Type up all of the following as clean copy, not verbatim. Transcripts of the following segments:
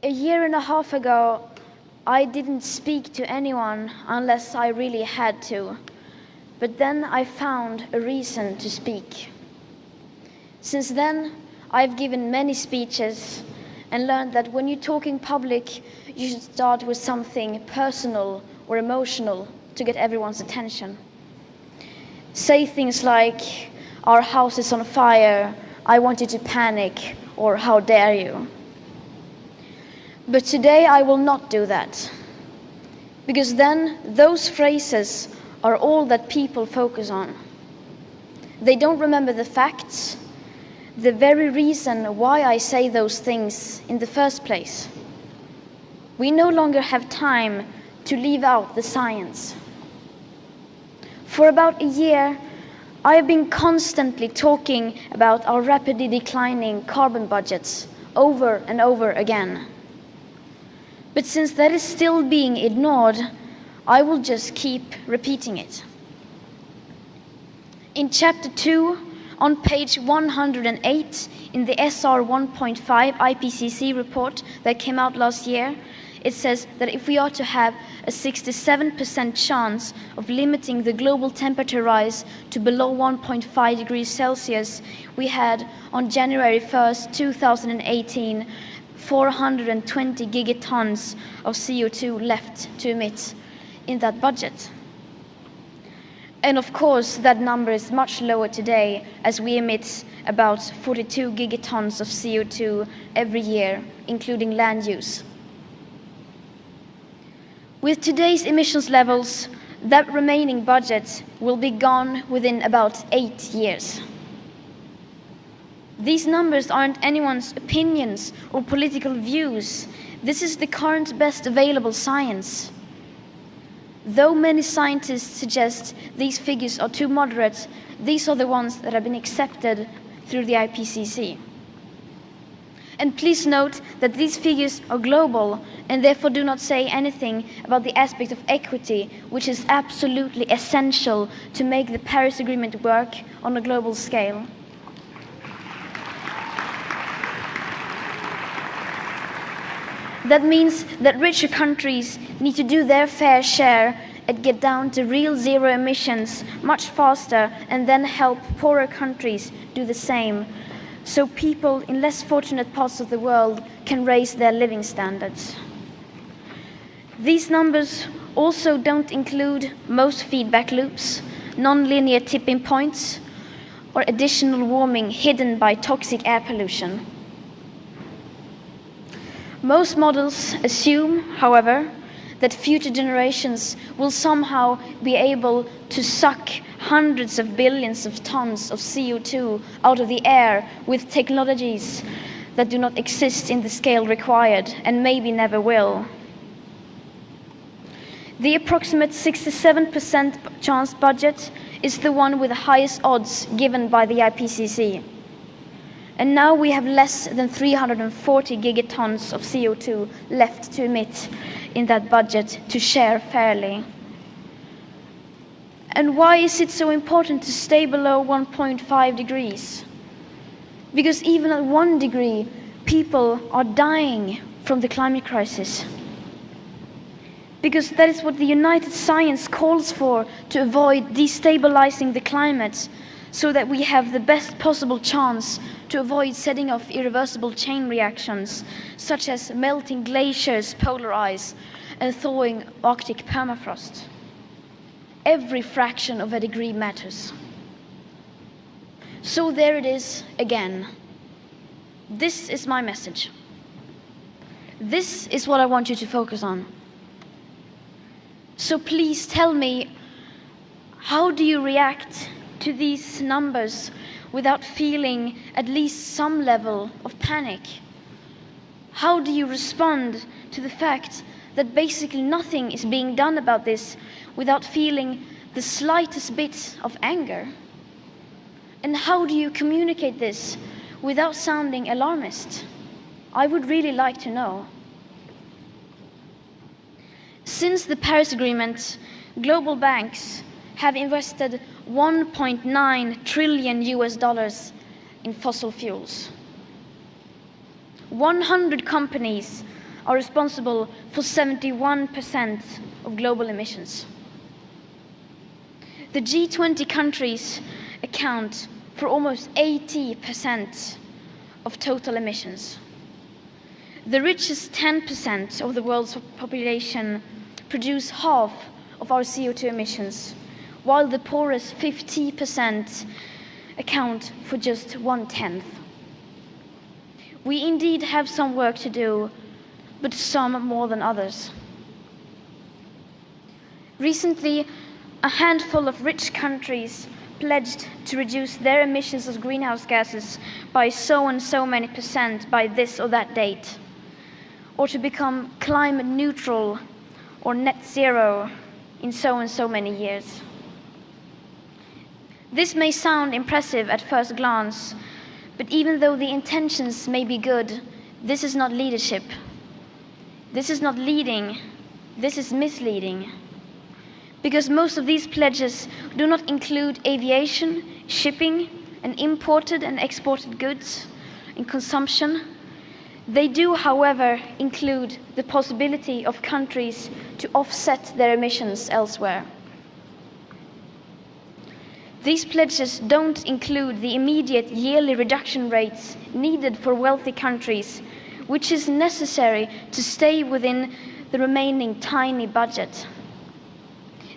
A year and a half ago, I didn't speak to anyone unless I really had to. But then I found a reason to speak. Since then, I've given many speeches and learned that when you talk in public, you should start with something personal or emotional to get everyone's attention. Say things like, "Our house is on fire, I want you to panic," or "How dare you?" But today I will not do that, because then those phrases are all that people focus on. They don't remember the facts, the very reason why I say those things in the first place. We no longer have time to leave out the science. For about a year, I have been constantly talking about our rapidly declining carbon budgets over and over again. But since that is still being ignored, I will just keep repeating it. In Chapter 2, on page 108 in the SR 1.5 IPCC report that came out last year, it says that if we are to have a 67% chance of limiting the global temperature rise to below 1.5 degrees Celsius, we had on January 1st, 2018, 420 gigatons of CO2 left to emit in that budget. And of course, that number is much lower today, as we emit about 42 gigatons of CO2 every year, including land use. With today's emissions levels, that remaining budget will be gone within about 8 years. These numbers aren't anyone's opinions or political views. This is the current best available science. Though many scientists suggest these figures are too moderate, these are the ones that have been accepted through the IPCC. And please note that these figures are global and therefore do not say anything about the aspect of equity, which is absolutely essential to make the Paris Agreement work on a global scale. That means that richer countries need to do their fair share and get down to real zero emissions much faster, and then help poorer countries do the same, so people in less fortunate parts of the world can raise their living standards. These numbers also don't include most feedback loops, non-linear tipping points, or additional warming hidden by toxic air pollution. Most models assume, however, that future generations will somehow be able to suck hundreds of billions of tons of CO2 out of the air with technologies that do not exist in the scale required and maybe never will. The approximate 67% chance budget is the one with the highest odds given by the IPCC. And now we have less than 340 gigatons of CO2 left to emit in that budget to share fairly. And why is it so important to stay below 1.5 degrees? Because even at 1 degree, people are dying from the climate crisis. Because that is what the United Science calls for, to avoid destabilizing the climate, so that we have the best possible chance to avoid setting off irreversible chain reactions, such as melting glaciers, polar ice, and thawing Arctic permafrost. Every fraction of a degree matters. So there it is again. This is my message. This is what I want you to focus on. So please tell me, how do you react to these numbers without feeling at least some level of panic? How do you respond to the fact that basically nothing is being done about this without feeling the slightest bit of anger? And how do you communicate this without sounding alarmist? I would really like to know. Since the Paris Agreement, global banks have invested $1.9 trillion in fossil fuels. 100 companies are responsible for 71% of global emissions. The G20 countries account for almost 80% of total emissions. The richest 10% of the world's population produce half of our CO2 emissions, while the poorest 50% account for just 1/10. We indeed have some work to do, but some more than others. Recently, a handful of rich countries pledged to reduce their emissions of greenhouse gases by so and so many percent by this or that date, or to become climate neutral or net zero in so and so many years. This may sound impressive at first glance, but even though the intentions may be good, this is not leadership. This is not leading, this is misleading. Because most of these pledges do not include aviation, shipping, and imported and exported goods in consumption. They do, however, include the possibility of countries to offset their emissions elsewhere. These pledges don't include the immediate yearly reduction rates needed for wealthy countries, which is necessary to stay within the remaining tiny budget.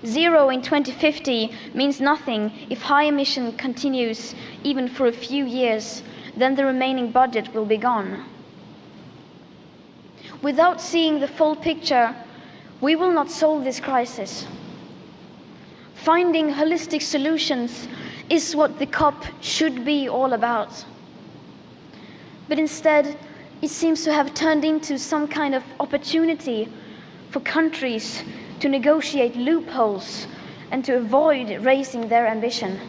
0 in 2050 means nothing if high emission continues even for a few years, then the remaining budget will be gone. Without seeing the full picture, we will not solve this crisis. Finding holistic solutions is what the COP should be all about. But instead, it seems to have turned into some kind of opportunity for countries to negotiate loopholes and to avoid raising their ambition.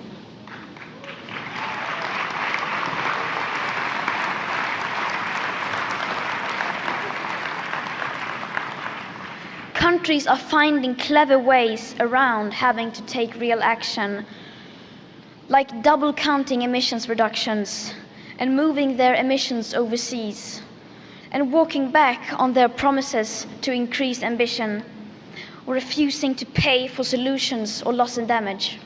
Countries are finding clever ways around having to take real action, like double counting emissions reductions and moving their emissions overseas, and walking back on their promises to increase ambition, or refusing to pay for solutions or loss and damage.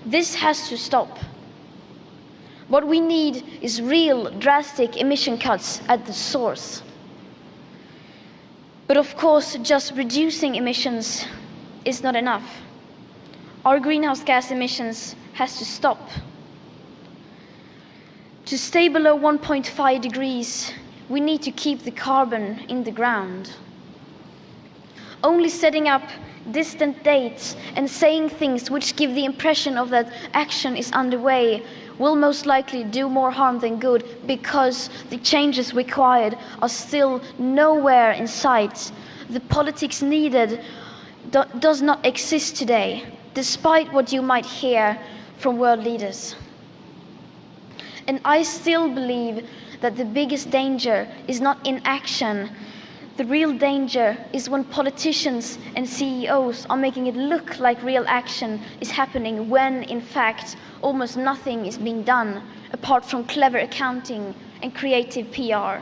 This has to stop. What we need is real, drastic emission cuts at the source. But of course, just reducing emissions is not enough. Our greenhouse gas emissions has to stop. To stay below 1.5 degrees, we need to keep the carbon in the ground. Only setting up distant dates and saying things which give the impression of that action is underway will most likely do more harm than good, because the changes required are still nowhere in sight. The politics needed does not exist today, despite what you might hear from world leaders. And I still believe that the biggest danger is not inaction. The real danger is when politicians and CEOs are making it look like real action is happening when, in fact, almost nothing is being done apart from clever accounting and creative PR.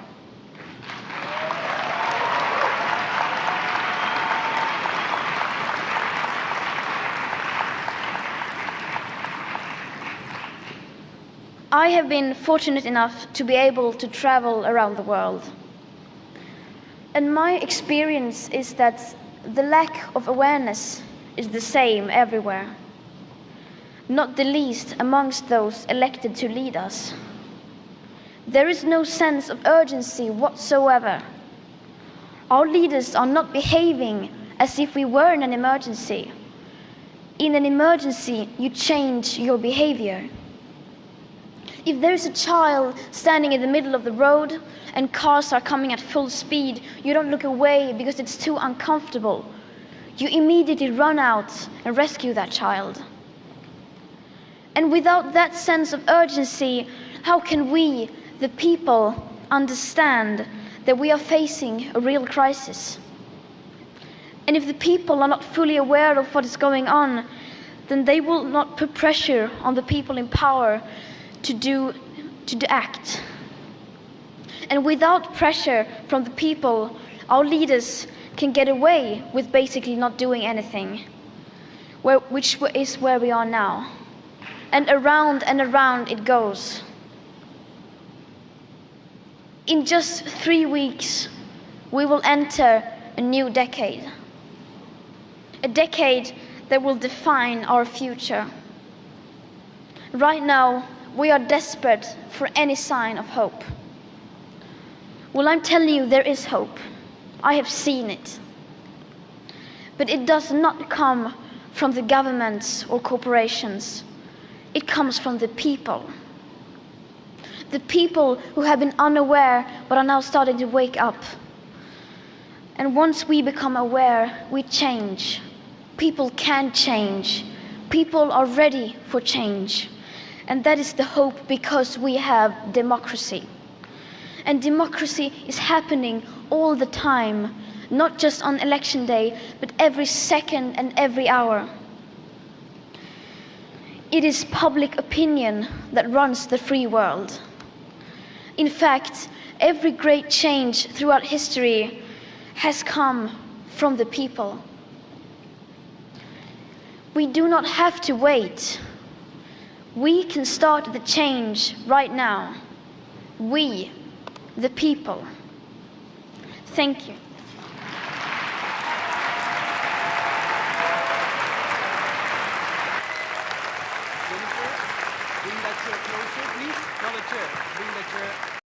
I have been fortunate enough to be able to travel around the world. And my experience is that the lack of awareness is the same everywhere, not the least amongst those elected to lead us. There is no sense of urgency whatsoever. Our leaders are not behaving as if we were in an emergency. In an emergency, you change your behavior. If there is a child standing in the middle of the road and cars are coming at full speed, you don't look away because it's too uncomfortable. You immediately run out and rescue that child. And without that sense of urgency, how can we, the people, understand that we are facing a real crisis? And if the people are not fully aware of what is going on, then they will not put pressure on the people in power to act. And without pressure from the people, our leaders can get away with basically not doing anything, which is where we are now. And around it goes. In just 3 weeks, we will enter a new decade. A decade that will define our future. Right now, we are desperate for any sign of hope. Well, I'm telling you, there is hope. I have seen it. But it does not come from the governments or corporations. It comes from the people. The people who have been unaware but are now starting to wake up. And once we become aware, we change. People can change. People are ready for change. And that is the hope because we have democracy. And democracy is happening all the time, not just on election day, but every second and every hour. It is public opinion that runs the free world. In fact, every great change throughout history has come from the people. We do not have to wait. We can start the change right now. We, the people. Thank you. Jennifer, bring that chair closer, please. Not a chair. Bring that chair